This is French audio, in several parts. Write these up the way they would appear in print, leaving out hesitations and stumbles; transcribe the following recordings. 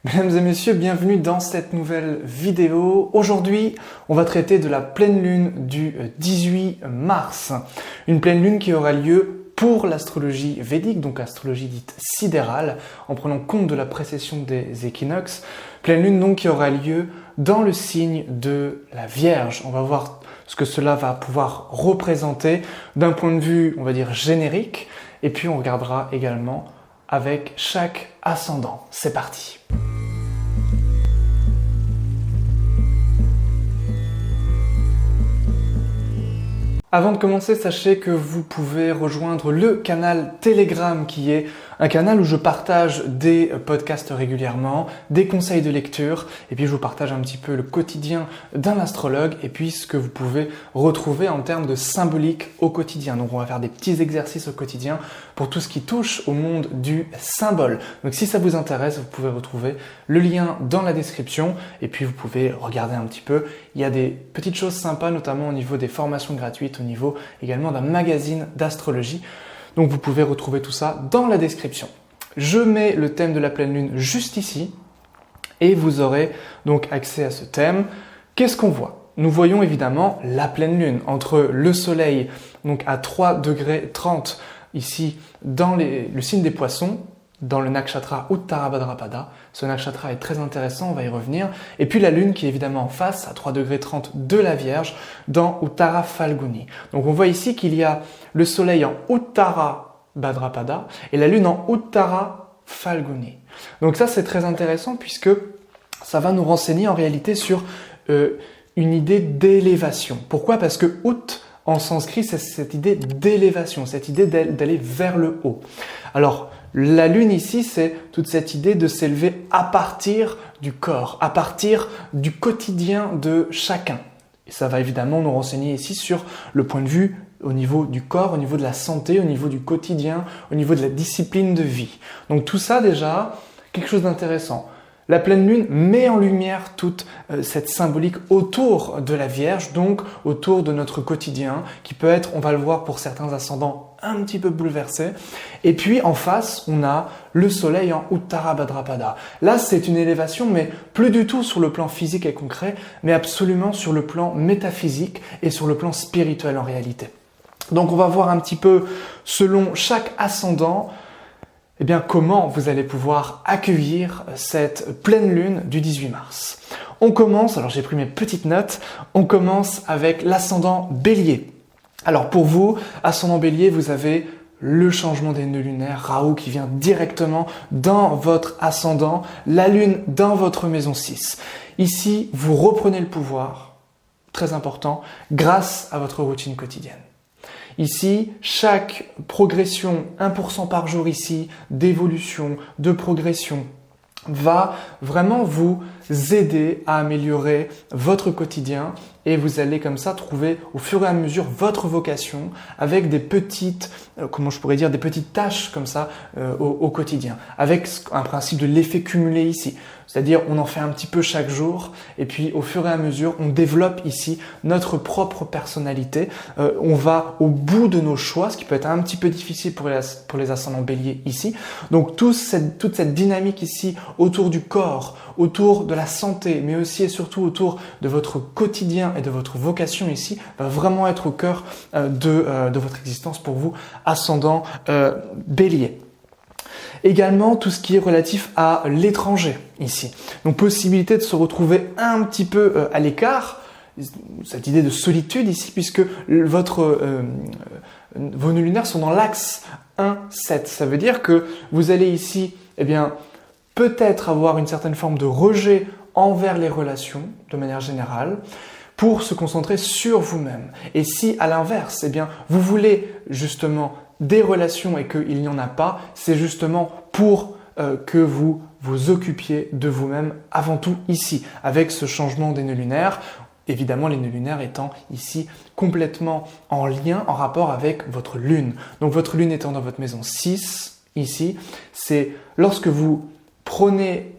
Mesdames et messieurs, bienvenue dans cette nouvelle vidéo. Aujourd'hui, on va traiter de la pleine lune du 18 mars. Une pleine lune qui aura lieu pour l'astrologie védique, donc astrologie dite sidérale, en prenant compte de la précession des équinoxes. Pleine lune donc qui aura lieu dans le signe de la Vierge. On va voir ce que cela va pouvoir représenter d'un point de vue, on va dire, générique. Et puis on regardera également avec chaque ascendant. C'est parti. Avant de commencer, sachez que vous pouvez rejoindre le canal Telegram qui est un canal où je partage des podcasts régulièrement, des conseils de lecture et puis je vous partage un petit peu le quotidien d'un astrologue et puis ce que vous pouvez retrouver en termes de symbolique au quotidien. Donc on va faire des petits exercices au quotidien pour tout ce qui touche au monde du symbole. Donc si ça vous intéresse, vous pouvez retrouver le lien dans la description et puis vous pouvez regarder un petit peu. Il y a des petites choses sympas notamment au niveau des formations gratuites, au niveau également d'un magazine d'astrologie. Donc vous pouvez retrouver tout ça dans la description. Je mets le thème de la pleine lune juste ici et vous aurez donc accès à ce thème. Qu'est-ce qu'on voit? Nous voyons évidemment la pleine lune entre le soleil donc à 3,30 degrés ici dans le signe des poissons, dans le nakshatra Uttara Bhadrapada. Ce nakshatra est très intéressant, on va y revenir. Et puis la lune qui est évidemment en face, à 3,30 degrés de la Vierge, dans Uttara Phalguni. Donc on voit ici qu'il y a le soleil en Uttara Bhadrapada et la lune en Uttara Phalguni. Donc ça c'est très intéressant puisque ça va nous renseigner en réalité sur une idée d'élévation. Pourquoi? Parce que Ut en sanskrit c'est cette idée d'élévation, cette idée d'aller vers le haut. Alors la lune ici, c'est toute cette idée de s'élever à partir du corps, à partir du quotidien de chacun. Et ça va évidemment nous renseigner ici sur le point de vue au niveau du corps, au niveau de la santé, au niveau du quotidien, au niveau de la discipline de vie. Donc tout ça déjà, quelque chose d'intéressant. La pleine lune met en lumière toute cette symbolique autour de la Vierge, donc autour de notre quotidien, qui peut être, on va le voir pour certains ascendants, un petit peu bouleversé. Et puis en face, on a le soleil en Uttara Bhadrapada. Là, c'est une élévation, mais plus du tout sur le plan physique et concret, mais absolument sur le plan métaphysique et sur le plan spirituel en réalité. Donc on va voir un petit peu, selon chaque ascendant, eh bien, comment vous allez pouvoir accueillir cette pleine lune du 18 mars. On commence, alors j'ai pris mes petites notes, on commence avec l'ascendant Bélier. Alors pour vous, ascendant Bélier, vous avez le changement des nœuds lunaires, Rahu qui vient directement dans votre ascendant, la lune dans votre maison 6. Ici, vous reprenez le pouvoir, très important, grâce à votre routine quotidienne. Ici, chaque progression, 1% par jour ici, d'évolution, de progression, va vraiment vous aider à améliorer votre quotidien et vous allez comme ça trouver au fur et à mesure votre vocation avec des petites, des petites tâches comme ça au quotidien, avec un principe de l'effet cumulé ici. C'est-à-dire on en fait un petit peu chaque jour et puis au fur et à mesure on développe ici notre propre personnalité. On va au bout de nos choix, ce qui peut être un petit peu difficile pour les ascendants béliers ici. Donc toute cette dynamique ici autour du corps, autour de la santé, mais aussi et surtout autour de votre quotidien et de votre vocation ici, va vraiment être au cœur de votre existence pour vous, ascendant bélier. Également, tout ce qui est relatif à l'étranger ici. Donc, possibilité de se retrouver un petit peu à l'écart, cette idée de solitude ici, puisque vos nœuds lunaires sont dans l'axe 1-7. Ça veut dire que vous allez ici, eh bien, peut-être avoir une certaine forme de rejet envers les relations, de manière générale, pour se concentrer sur vous-même. Et si, à l'inverse, eh bien, vous voulez justement des relations et qu'il n'y en a pas, c'est justement pour que vous vous occupiez de vous-même avant tout ici, avec ce changement des nœuds lunaires. Évidemment, les nœuds lunaires étant ici complètement en lien, en rapport avec votre lune. Donc votre lune étant dans votre maison 6, ici, c'est lorsque vous prenez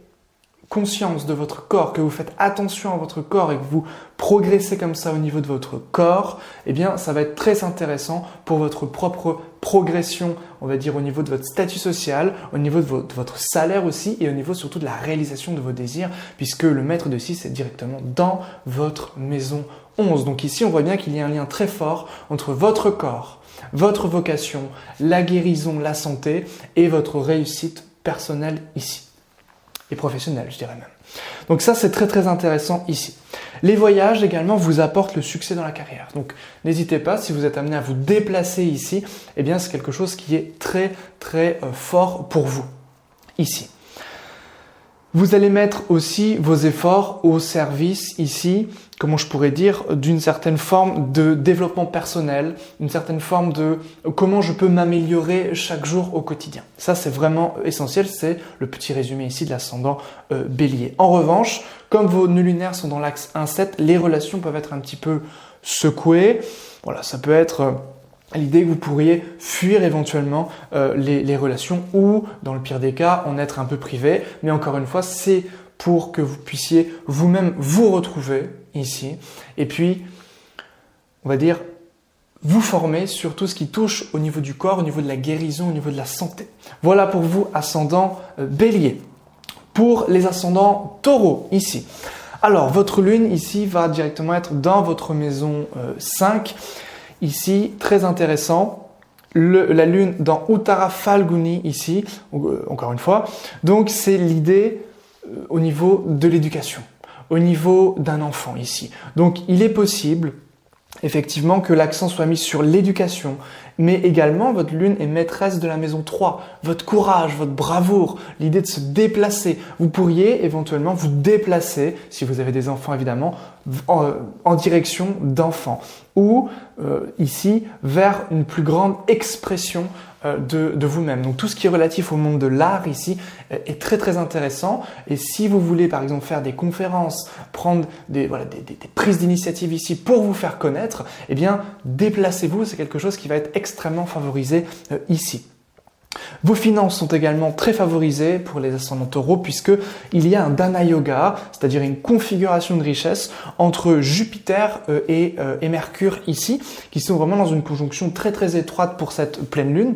conscience de votre corps, que vous faites attention à votre corps et que vous progressez comme ça au niveau de votre corps, eh bien, ça va être très intéressant pour votre propre progression, on va dire au niveau de votre statut social, au niveau de votre salaire aussi et au niveau surtout de la réalisation de vos désirs, puisque le maître de 6 est directement dans votre maison 11. Donc ici, on voit bien qu'il y a un lien très fort entre votre corps, votre vocation, la guérison, la santé et votre réussite personnelle ici. Et professionnelle, je dirais même. Donc ça, c'est très très intéressant ici. Les voyages également vous apportent le succès dans la carrière. Donc n'hésitez pas, si vous êtes amené à vous déplacer ici, eh bien c'est quelque chose qui est très très fort pour vous ici. Vous allez mettre aussi vos efforts au service ici, comment je pourrais dire, d'une certaine forme de développement personnel, une certaine forme de comment je peux m'améliorer chaque jour au quotidien. Ça, c'est vraiment essentiel, c'est le petit résumé ici de l'ascendant Bélier. En revanche, comme vos nœuds lunaires sont dans l'axe 1-7, les relations peuvent être un petit peu secouées. Voilà, ça peut être l'idée que vous pourriez fuir éventuellement les relations ou, dans le pire des cas, en être un peu privé. Mais encore une fois, c'est pour que vous puissiez vous-même vous retrouver ici. Et puis, on va dire, vous former sur tout ce qui touche au niveau du corps, au niveau de la guérison, au niveau de la santé. Voilà pour vous, ascendant Bélier. Pour les ascendants Taureau, ici. Alors, votre lune, ici, va directement être dans votre maison 5. Ici, très intéressant, la lune dans Uttara Phalguni ici, encore une fois. Donc, c'est l'idée au niveau de l'éducation, au niveau d'un enfant ici. Donc, il est possible, effectivement, que l'accent soit mis sur l'éducation, mais également, votre lune est maîtresse de la maison 3. Votre courage, votre bravoure, l'idée de se déplacer. Vous pourriez éventuellement vous déplacer, si vous avez des enfants évidemment, en direction d'enfants. Ou ici, vers une plus grande expression de vous-même. Donc tout ce qui est relatif au monde de l'art ici est très très intéressant. Et si vous voulez par exemple faire des conférences, prendre des prises d'initiative ici pour vous faire connaître, eh bien déplacez-vous, c'est quelque chose qui va être extrêmement favorisé ici. Vos finances sont également très favorisées pour les ascendants taureaux puisque il y a un dana yoga, c'est-à-dire une configuration de richesse entre Jupiter et Mercure ici, qui sont vraiment dans une conjonction très très étroite pour cette pleine lune.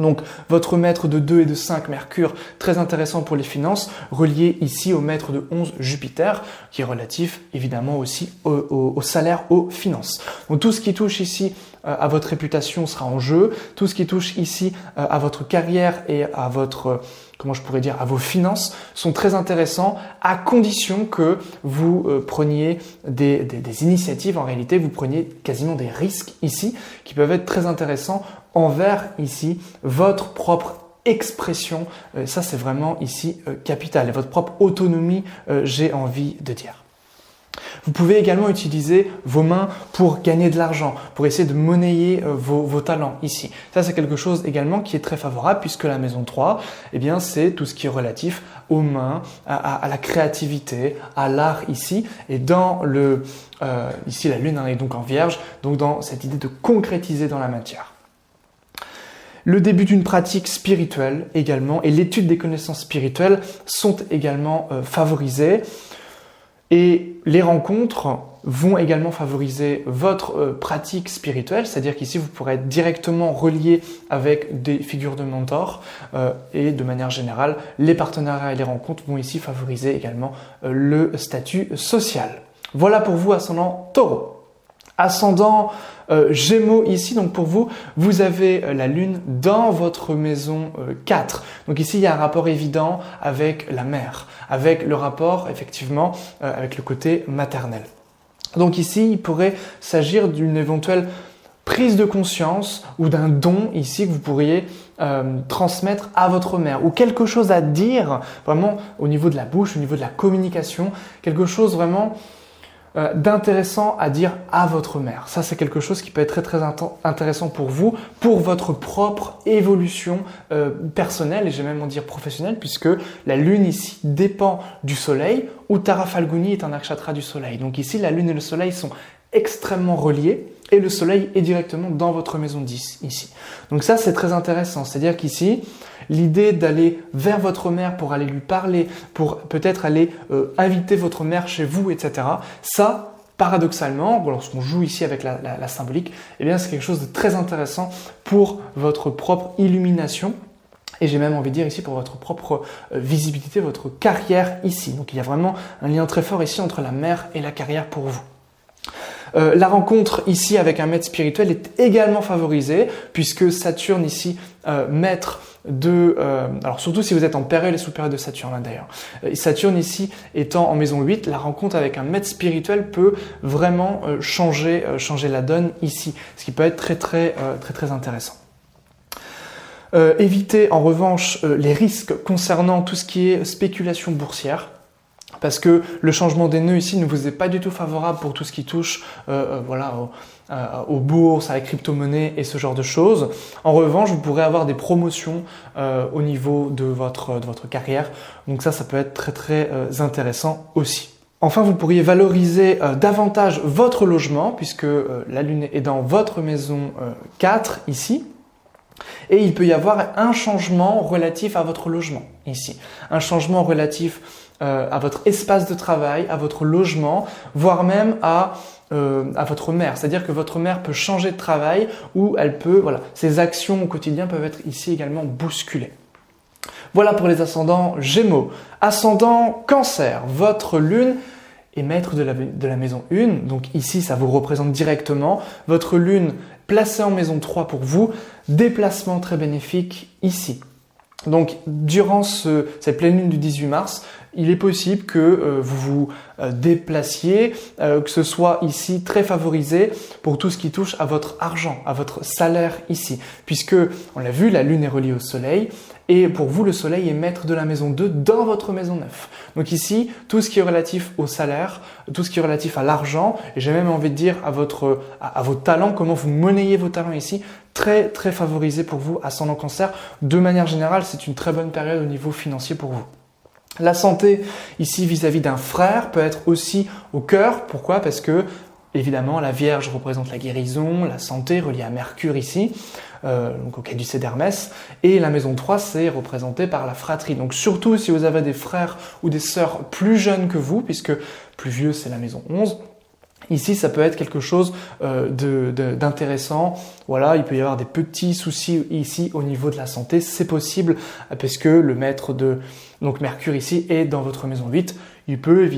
Donc votre maître de 2 et de 5 Mercure, très intéressant pour les finances, relié ici au maître de 11 Jupiter, qui est relatif évidemment aussi au salaire, aux finances. Donc tout ce qui touche ici à votre réputation sera en jeu, tout ce qui touche ici à votre carrière et à votre, comment je pourrais dire, à vos finances sont très intéressants à condition que vous preniez des initiatives, en réalité vous preniez quasiment des risques ici qui peuvent être très intéressants envers ici votre propre expression. Ça c'est vraiment ici capital et votre propre autonomie, j'ai envie de dire. Vous pouvez également utiliser vos mains pour gagner de l'argent, pour essayer de monnayer vos talents ici. Ça, c'est quelque chose également qui est très favorable puisque la maison 3, eh bien, c'est tout ce qui est relatif aux mains, à la créativité, à l'art ici. Et dans ici, la lune est donc en vierge, donc dans cette idée de concrétiser dans la matière. Le début d'une pratique spirituelle également et l'étude des connaissances spirituelles sont également favorisées. Et les rencontres vont également favoriser votre pratique spirituelle, c'est-à-dire qu'ici vous pourrez être directement relié avec des figures de mentors et de manière générale, les partenariats et les rencontres vont ici favoriser également le statut social. Voilà pour vous, ascendant Taureau. Ascendant Gémeaux ici, donc pour vous, vous avez la lune dans votre maison 4. Donc ici, il y a un rapport évident avec la mère, avec le rapport effectivement avec le côté maternel. Donc ici, il pourrait s'agir d'une éventuelle prise de conscience ou d'un don ici que vous pourriez transmettre à votre mère ou quelque chose à dire vraiment au niveau de la bouche, au niveau de la communication, quelque chose vraiment d'intéressant à dire à votre mère. Ça, c'est quelque chose qui peut être très très intéressant pour vous, pour votre propre évolution personnelle et j'ai même envie de dire professionnelle puisque la lune ici dépend du soleil. Uttara Phalguni est un nakshatra du soleil. Donc ici, la lune et le soleil sont extrêmement reliés et le soleil est directement dans votre maison 10 ici. Donc ça, c'est très intéressant. C'est-à-dire qu'ici, l'idée d'aller vers votre mère pour aller lui parler, pour peut-être aller inviter votre mère chez vous, etc. Ça, paradoxalement, lorsqu'on joue ici avec la symbolique, eh bien, c'est quelque chose de très intéressant pour votre propre illumination. Et j'ai même envie de dire ici pour votre propre visibilité, votre carrière ici. Donc il y a vraiment un lien très fort ici entre la mère et la carrière pour vous. La rencontre ici avec un maître spirituel est également favorisée puisque Saturne ici, maître de... alors surtout si vous êtes en période et sous-période de Saturne d'ailleurs. Saturne ici étant en maison 8, la rencontre avec un maître spirituel peut vraiment changer la donne ici, ce qui peut être très intéressant. Évitez en revanche les risques concernant tout ce qui est spéculation boursière. Parce que le changement des nœuds ici ne vous est pas du tout favorable pour tout ce qui touche aux bourses, à la crypto-monnaie et ce genre de choses. En revanche, vous pourrez avoir des promotions au niveau de votre carrière. Donc ça peut être très intéressant aussi. Enfin, vous pourriez valoriser davantage votre logement puisque la Lune est dans votre maison 4 ici. Et il peut y avoir un changement relatif à votre logement ici. Un changement relatif à votre espace de travail, à votre logement, voire même à votre mère. C'est-à-dire que votre mère peut changer de travail ou elle peut, ses actions au quotidien peuvent être ici également bousculées. Voilà pour les ascendants Gémeaux. Ascendant Cancer, votre Lune est maître de la maison 1. Donc ici, ça vous représente directement. Votre Lune placée en maison 3 pour vous. Déplacement très bénéfique ici. Donc, durant cette pleine lune du 18 mars, il est possible que vous vous déplaciez, que ce soit ici très favorisé pour tout ce qui touche à votre argent, à votre salaire ici. Puisque, on l'a vu, la lune est reliée au soleil et pour vous, le soleil est maître de la maison 2 dans votre maison 9. Donc ici, tout ce qui est relatif au salaire, tout ce qui est relatif à l'argent, et j'ai même envie de dire à vos talents, comment vous monnayez vos talents ici, très favorisé pour vous, ascendant Cancer. De manière générale, c'est une très bonne période au niveau financier pour vous. La santé, ici, vis-à-vis d'un frère, peut être aussi au cœur. Pourquoi ? Parce que, évidemment, la Vierge représente la guérison, la santé, reliée à Mercure ici, donc au caducée d'Hermès. Et la maison 3, c'est représenté par la fratrie. Donc surtout, si vous avez des frères ou des sœurs plus jeunes que vous, puisque plus vieux, c'est la maison 11, ici, ça peut être quelque chose d'intéressant. Voilà, il peut y avoir des petits soucis ici au niveau de la santé. C'est possible parce que le maître donc Mercure ici est dans votre maison 8. Il peut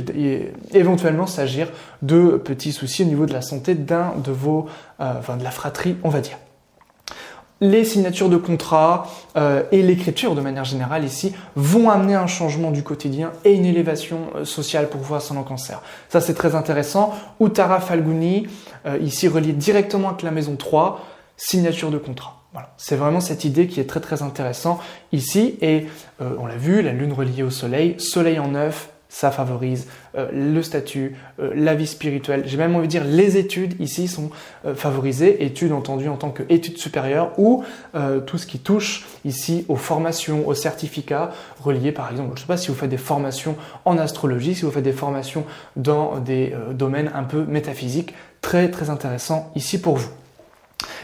éventuellement s'agir de petits soucis au niveau de la santé d'un de de la fratrie, on va dire. Les signatures de contrats et l'écriture de manière générale ici vont amener un changement du quotidien et une élévation sociale pour vous ascendant Cancer. Ça c'est très intéressant. Uttara Phalguni, ici relié directement avec la maison 3, signature de contrat. Voilà. C'est vraiment cette idée qui est très intéressant ici et on l'a vu, la lune reliée au soleil, soleil en 9, ça favorise le statut, la vie spirituelle. J'ai même envie de dire les études ici sont favorisées, études entendues en tant qu'études supérieures ou tout ce qui touche ici aux formations, aux certificats reliés par exemple, je ne sais pas si vous faites des formations en astrologie, si vous faites des formations dans des domaines un peu métaphysiques, très intéressant ici pour vous.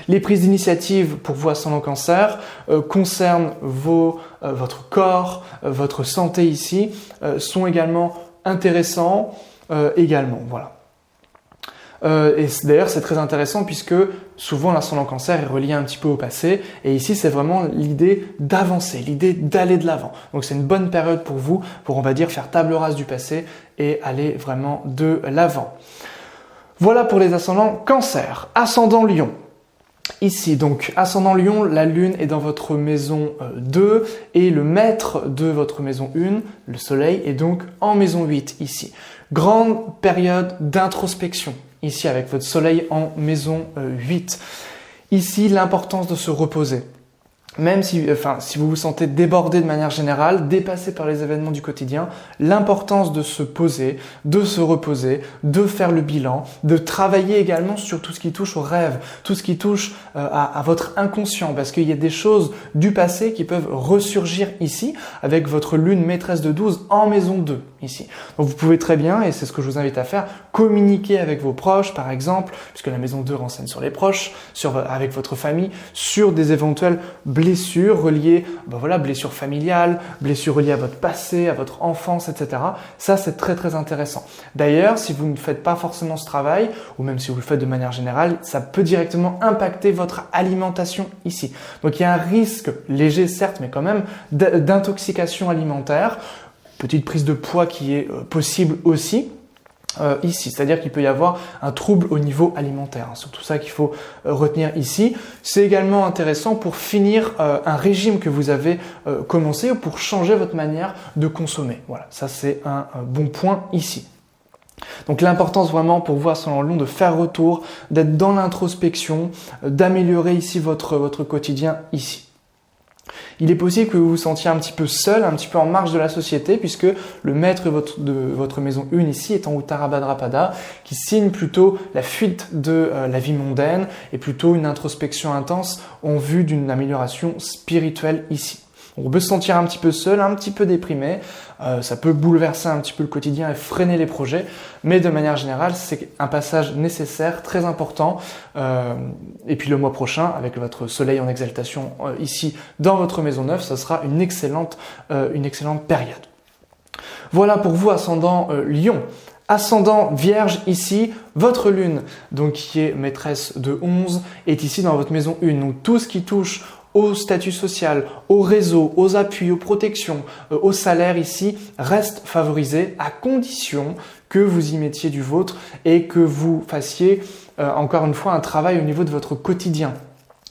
Les prises d'initiative pour vous ascendant Cancer concernent votre corps, votre santé ici, sont également intéressants également. Voilà. Et d'ailleurs, c'est très intéressant puisque souvent l'ascendant Cancer est relié un petit peu au passé et ici, c'est vraiment l'idée d'avancer, l'idée d'aller de l'avant. Donc, c'est une bonne période pour vous pour, on va dire, faire table rase du passé et aller vraiment de l'avant. Voilà pour les ascendants Cancer. Ascendant Lion. Ici, donc, ascendant Lion, la Lune est dans votre maison 2 et le maître de votre maison 1, le Soleil, est donc en maison 8 ici. Grande période d'introspection ici avec votre Soleil en maison 8. Ici, l'importance de se reposer. Même si vous vous sentez débordé de manière générale, dépassé par les événements du quotidien, l'importance de se poser, de se reposer, de faire le bilan, de travailler également sur tout ce qui touche aux rêves, tout ce qui touche à votre inconscient, parce qu'il y a des choses du passé qui peuvent ressurgir ici, avec votre lune maîtresse de 12 en maison 2, ici. Donc vous pouvez très bien, et c'est ce que je vous invite à faire, communiquer avec vos proches par exemple, puisque la maison 2 renseigne sur les proches, avec votre famille, sur des éventuelles blessures reliées, blessures familiales, blessures reliées à votre passé, à votre enfance, etc. Ça c'est très très intéressant. D'ailleurs, si vous ne faites pas forcément ce travail, ou même si vous le faites de manière générale, ça peut directement impacter votre alimentation ici. Donc il y a un risque léger certes, mais quand même, d'intoxication alimentaire, petite prise de poids qui est possible aussi ici, c'est-à-dire qu'il peut y avoir un trouble au niveau alimentaire, c'est surtout ça qu'il faut retenir ici. C'est également intéressant pour finir un régime que vous avez commencé ou pour changer votre manière de consommer. Voilà, ça c'est un bon point ici. Donc l'importance vraiment pour vous à Ascendant Lion de faire retour, d'être dans l'introspection, d'améliorer ici votre quotidien ici. Il est possible que vous vous sentiez un petit peu seul, un petit peu en marge de la société, puisque le maître de votre maison 1 ici est en Uttara Bhadrapada, qui signe plutôt la fuite de la vie mondaine et plutôt une introspection intense en vue d'une amélioration spirituelle ici. On peut se sentir un petit peu seul, un petit peu déprimé, ça peut bouleverser un petit peu le quotidien et freiner les projets, mais de manière générale, c'est un passage nécessaire, très important. Et puis le mois prochain, avec votre soleil en exaltation ici dans votre maison 9, ça sera une excellente période. Voilà pour vous, ascendant Lion. Ascendant Vierge ici, votre lune, donc qui est maîtresse de 11, est ici dans votre maison 1. Donc tout ce qui touche au statut social, au réseau, aux appuis, aux protections, au salaire ici, reste favorisé à condition que vous y mettiez du vôtre et que vous fassiez encore une fois un travail au niveau de votre quotidien.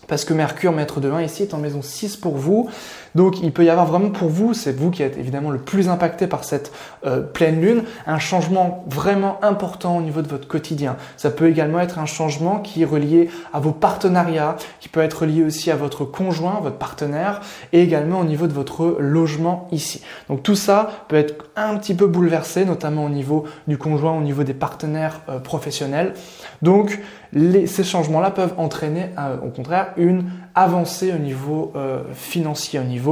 Parce que Mercure, maître de 1 ici, est en maison 6 pour vous. Donc il peut y avoir vraiment pour vous, c'est vous qui êtes évidemment le plus impacté par cette pleine lune, un changement vraiment important au niveau de votre quotidien. Ça peut également être un changement qui est relié à vos partenariats, qui peut être lié aussi à votre conjoint, votre partenaire, et également au niveau de votre logement ici. Donc tout ça peut être un petit peu bouleversé, notamment au niveau du conjoint, au niveau des partenaires professionnels. Donc ces changements-là peuvent entraîner au contraire une avancée au niveau financier, au niveau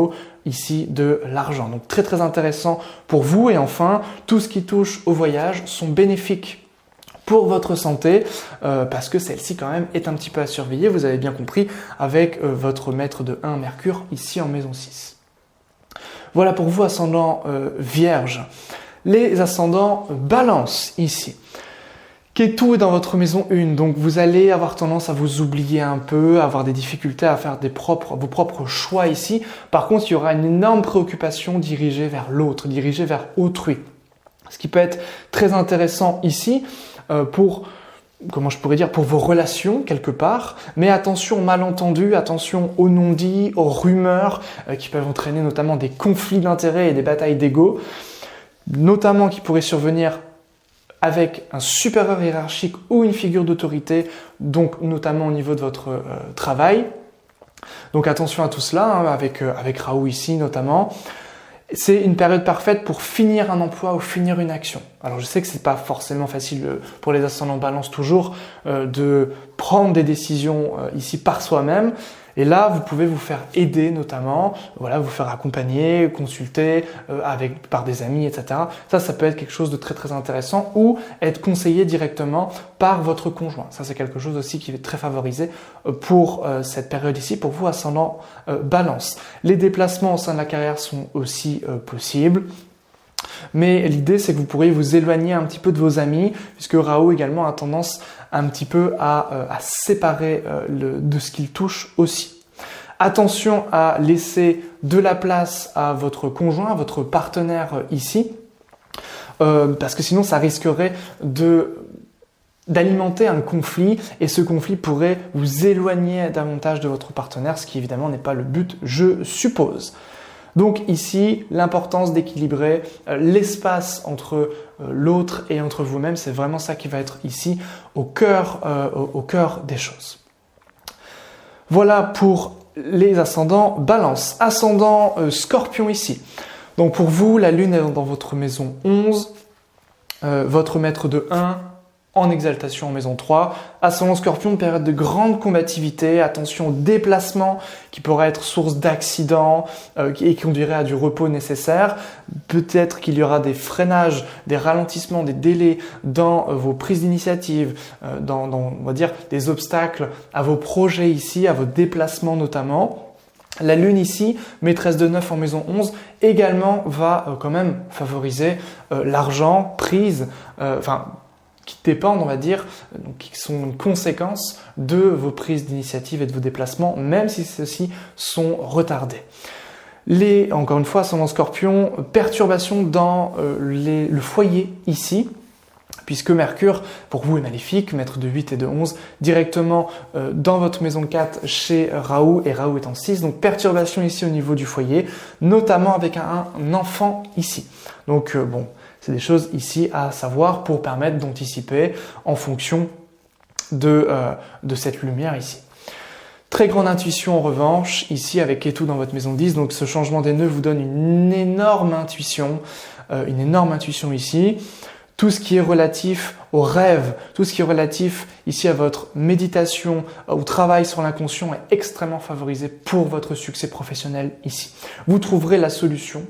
ici de l'argent. Donc très très intéressant pour vous. Et enfin, tout ce qui touche au voyage sont bénéfiques pour votre santé parce que celle-ci quand même est un petit peu à surveiller, vous avez bien compris, avec votre maître de 1 Mercure ici en maison 6. Voilà pour vous, ascendant Vierge. Les ascendants Balance ici. Ketu est dans votre maison 1, donc vous allez avoir tendance à vous oublier un peu, à avoir des difficultés à faire vos propres choix ici. Par contre, il y aura une énorme préoccupation dirigée vers l'autre, dirigée vers autrui. Ce qui peut être très intéressant ici pour vos relations quelque part, mais attention aux malentendus, attention aux non-dits, aux rumeurs qui peuvent entraîner notamment des conflits d'intérêts et des batailles d'ego, notamment qui pourraient survenir avec un supérieur hiérarchique ou une figure d'autorité, donc notamment au niveau de votre travail. Donc attention à tout cela, avec Raoult ici notamment. C'est une période parfaite pour finir un emploi ou finir une action. Alors je sais que c'est pas forcément facile pour les ascendants Balance toujours de prendre des décisions ici par soi-même. Et là, vous pouvez vous faire aider notamment, vous faire accompagner, consulter par des amis, etc. Ça peut être quelque chose de très très intéressant ou être conseillé directement par votre conjoint. Ça, c'est quelque chose aussi qui est très favorisé pour cette période ici, pour vous, ascendant Balance. Les déplacements au sein de la carrière sont aussi possibles. Mais l'idée, c'est que vous pourriez vous éloigner un petit peu de vos amis, puisque Raoult également a tendance un petit peu à séparer de ce qu'il touche aussi. Attention à laisser de la place à votre conjoint, à votre partenaire ici, parce que sinon ça risquerait d'alimenter un conflit et ce conflit pourrait vous éloigner davantage de votre partenaire, ce qui évidemment n'est pas le but, je suppose. Donc ici, l'importance d'équilibrer l'espace entre l'autre et entre vous-même, c'est vraiment ça qui va être ici au cœur des choses. Voilà pour les ascendants Balance. Ascendant Scorpion ici. Donc pour vous, la Lune est dans votre maison 11, votre maître de 1 en exaltation en maison 3. Ascendant Scorpion, période de grande combativité, attention aux déplacements qui pourraient être source d'accidents et qui conduiraient à du repos nécessaire. Peut-être qu'il y aura des freinages, des ralentissements, des délais dans vos prises d'initiative, dans on va dire des obstacles à vos projets ici, à vos déplacements notamment. La lune ici, maîtresse de 9 en maison 11, également va quand même favoriser l'argent, prise, qui dépendent, on va dire, qui sont une conséquence de vos prises d'initiative et de vos déplacements, même si ceux-ci sont retardés. Encore une fois, ascendant Scorpion, perturbation dans le foyer ici, puisque Mercure, pour vous, est maléfique, maître de 8 et de 11, directement dans votre maison 4 chez Rahu, et Rahu est en 6, donc perturbation ici au niveau du foyer, notamment avec un enfant ici. Donc c'est des choses ici à savoir pour permettre d'anticiper en fonction de cette lumière ici. Très grande intuition en revanche, ici avec Ketu dans votre maison 10, donc ce changement des nœuds vous donne une énorme intuition ici. Tout ce qui est relatif au rêve, tout ce qui est relatif ici à votre méditation, au travail sur l'inconscient est extrêmement favorisé pour votre succès professionnel ici. Vous trouverez la solution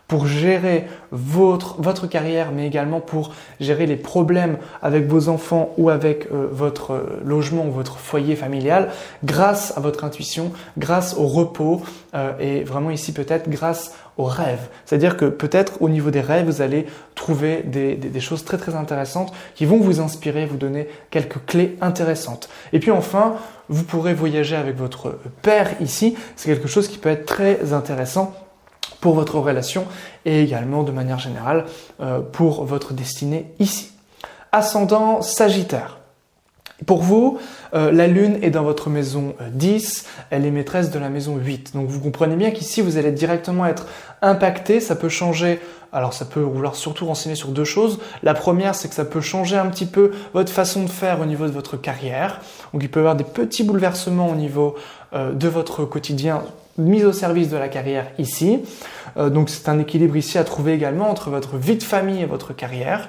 pour gérer votre carrière, mais également pour gérer les problèmes avec vos enfants ou avec votre logement ou votre foyer familial grâce à votre intuition, grâce au repos et vraiment ici peut-être grâce aux rêves. C'est-à-dire que peut-être au niveau des rêves, vous allez trouver des choses très très intéressantes qui vont vous inspirer, vous donner quelques clés intéressantes. Et puis enfin, vous pourrez voyager avec votre père ici. C'est quelque chose qui peut être très intéressant pour votre relation et également de manière générale pour votre destinée ici. Ascendant Sagittaire. Pour vous, la Lune est dans votre maison 10, elle est maîtresse de la maison 8. Donc vous comprenez bien qu'ici vous allez directement être impacté, ça peut changer, alors ça peut vouloir surtout renseigner sur deux choses. La première, c'est que ça peut changer un petit peu votre façon de faire au niveau de votre carrière. Donc il peut y avoir des petits bouleversements au niveau de votre quotidien mis au service de la carrière ici. Donc c'est un équilibre ici à trouver également entre votre vie de famille et votre carrière,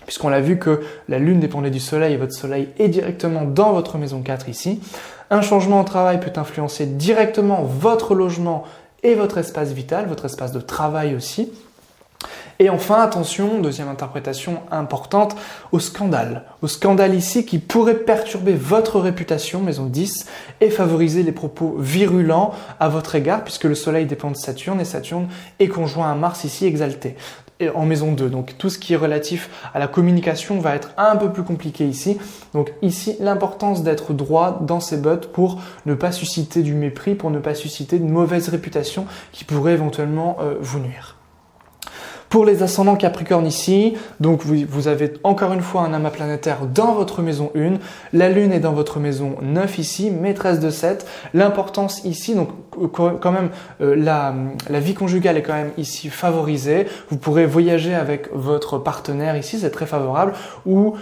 puisqu'on l'a vu que la Lune dépendait du Soleil et votre Soleil est directement dans votre maison 4 ici. Un changement au travail peut influencer directement votre logement et votre espace vital, votre espace de travail aussi. Et enfin, attention, deuxième interprétation importante, au scandale. Au scandale ici qui pourrait perturber votre réputation, maison 10, et favoriser les propos virulents à votre égard, puisque le Soleil dépend de Saturne, et Saturne est conjoint à Mars ici exalté, et en maison 2. Donc tout ce qui est relatif à la communication va être un peu plus compliqué ici. Donc ici, l'importance d'être droit dans ses bottes pour ne pas susciter du mépris, pour ne pas susciter de mauvaise réputation qui pourrait éventuellement vous nuire. Pour les ascendants Capricorne ici, donc vous avez encore une fois un amas planétaire dans votre maison 1. La Lune est dans votre maison 9 ici, maîtresse de 7. L'importance ici, donc quand même la vie conjugale est quand même ici favorisée. Vous pourrez voyager avec votre partenaire ici, c'est très favorable. Ou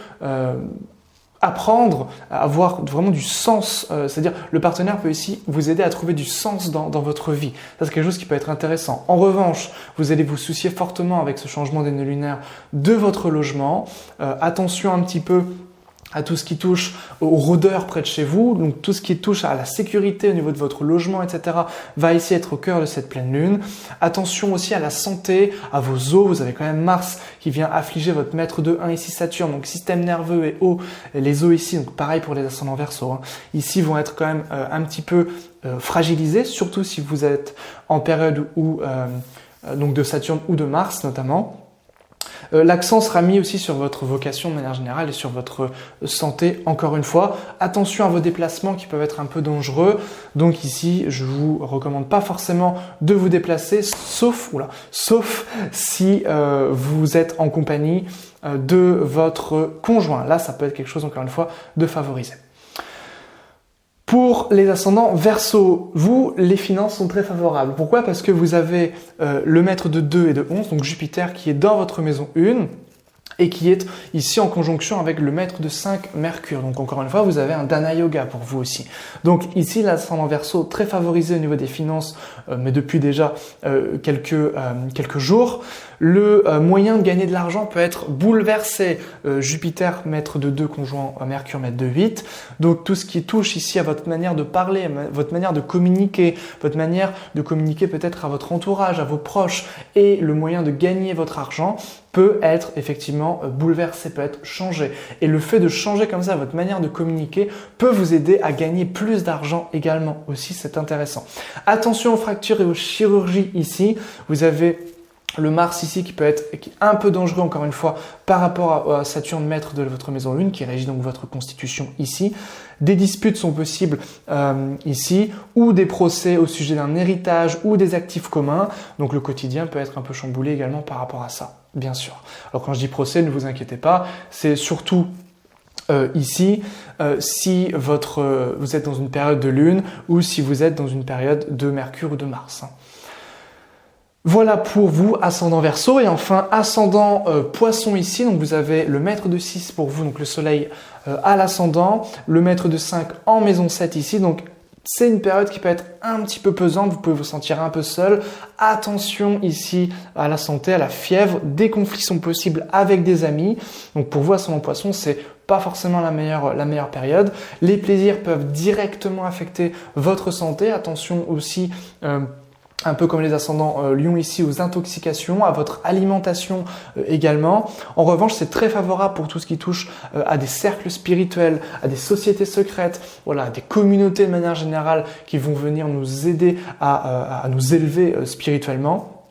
apprendre à avoir vraiment du sens, c'est-à-dire le partenaire peut ici vous aider à trouver du sens dans votre vie. Ça, c'est quelque chose qui peut être intéressant. En revanche, vous allez vous soucier fortement avec ce changement des nœuds lunaires de votre logement. Attention un petit peu à tout ce qui touche aux rôdeurs près de chez vous, donc tout ce qui touche à la sécurité au niveau de votre logement, etc. va ici être au cœur de cette pleine lune. Attention aussi à la santé, à vos os, vous avez quand même Mars qui vient affliger votre maître de 1 ici Saturne, donc système nerveux et os, et les os ici, donc pareil pour les ascendants Verseau, hein. Ici vont être quand même un petit peu fragilisés, surtout si vous êtes en période où, donc de Saturne ou de Mars notamment. L'accent sera mis aussi sur votre vocation de manière générale et sur votre santé encore une fois. Attention à vos déplacements qui peuvent être un peu dangereux. Donc ici, je vous recommande pas forcément de vous déplacer, sauf si vous êtes en compagnie de votre conjoint. Là, ça peut être quelque chose encore une fois de favorisé. Pour les ascendants Verseau, vous, les finances sont très favorables. Pourquoi ? Parce que vous avez le maître de 2 et de 11, donc Jupiter, qui est dans votre maison 1 et qui est ici en conjonction avec le maître de 5, Mercure. Donc encore une fois, vous avez un Dana Yoga pour vous aussi. Donc ici, l'ascendant Verseau, très favorisé au niveau des finances, mais depuis déjà quelques jours. Le moyen de gagner de l'argent peut être bouleversé. Jupiter, maître de 2, conjoint à Mercure, maître de 8. Donc tout ce qui touche ici à votre manière de parler, votre manière de communiquer, votre manière de communiquer peut-être à votre entourage, à vos proches, et le moyen de gagner votre argent peut être effectivement bouleversé, peut être changé. Et le fait de changer comme ça votre manière de communiquer peut vous aider à gagner plus d'argent également. Aussi, c'est intéressant. Attention aux fractures et aux chirurgies ici. Vous avez le Mars ici qui est un peu dangereux encore une fois par rapport à Saturne, maître de votre maison 1 qui régit donc votre constitution ici. Des disputes sont possibles ici ou des procès au sujet d'un héritage ou des actifs communs. Donc le quotidien peut être un peu chamboulé également par rapport à ça, bien sûr. Alors quand je dis procès, ne vous inquiétez pas, c'est surtout ici, si vous êtes dans une période de Lune ou si vous êtes dans une période de Mercure ou de Mars. Voilà pour vous, ascendant Verseau. Et enfin, ascendant Poisson ici. Donc vous avez le maître de 6 pour vous, donc le soleil à l'ascendant, le maître de 5 en maison 7 ici. Donc c'est une période qui peut être un petit peu pesante, vous pouvez vous sentir un peu seul. Attention ici à la santé, à la fièvre. Des conflits sont possibles avec des amis. Donc pour vous, ascendant Poisson, c'est pas forcément la meilleure période. Les plaisirs peuvent directement affecter votre santé. Attention aussi un peu comme les ascendants Lion ici, aux intoxications, à votre alimentation également. En revanche, c'est très favorable pour tout ce qui touche à des cercles spirituels, à des sociétés secrètes, voilà, à des communautés de manière générale qui vont venir nous aider à nous élever spirituellement.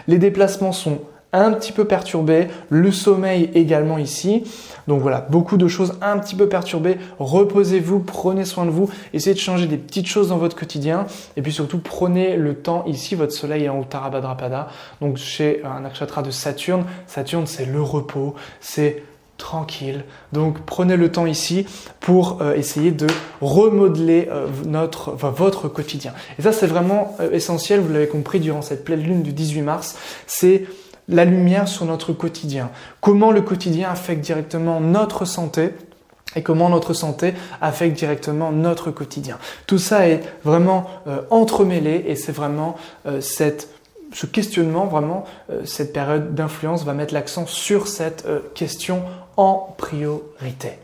Les déplacements sont un petit peu perturbé, le sommeil également ici. Donc voilà, beaucoup de choses un petit peu perturbées. Reposez-vous, prenez soin de vous, essayez de changer des petites choses dans votre quotidien et puis surtout prenez le temps ici, votre soleil est en Uttara Bhadrapada, donc chez un nakshatra de Saturne. Saturne, c'est le repos, c'est tranquille. Donc prenez le temps ici pour essayer de remodeler votre quotidien. Et ça, c'est vraiment essentiel, vous l'avez compris durant cette pleine lune du 18 mars, c'est la lumière sur notre quotidien. Comment le quotidien affecte directement notre santé et comment notre santé affecte directement notre quotidien. Tout ça est vraiment entremêlé et c'est vraiment ce questionnement, vraiment cette période d'influence va mettre l'accent sur cette question en priorité.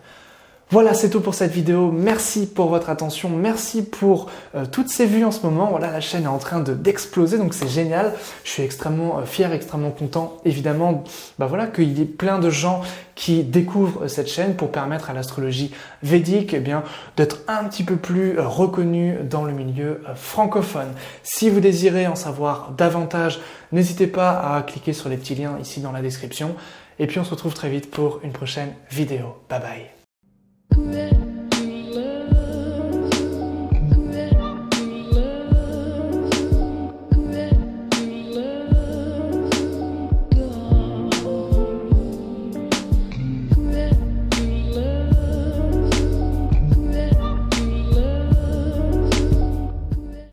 Voilà, c'est tout pour cette vidéo. Merci pour votre attention. Merci pour toutes ces vues en ce moment. Voilà, la chaîne est en train d'exploser, donc c'est génial. Je suis extrêmement fier, extrêmement content, évidemment, voilà, qu'il y ait plein de gens qui découvrent cette chaîne pour permettre à l'astrologie védique d'être un petit peu plus reconnue dans le milieu francophone. Si vous désirez en savoir davantage, n'hésitez pas à cliquer sur les petits liens ici dans la description. Et puis on se retrouve très vite pour une prochaine vidéo. Bye bye.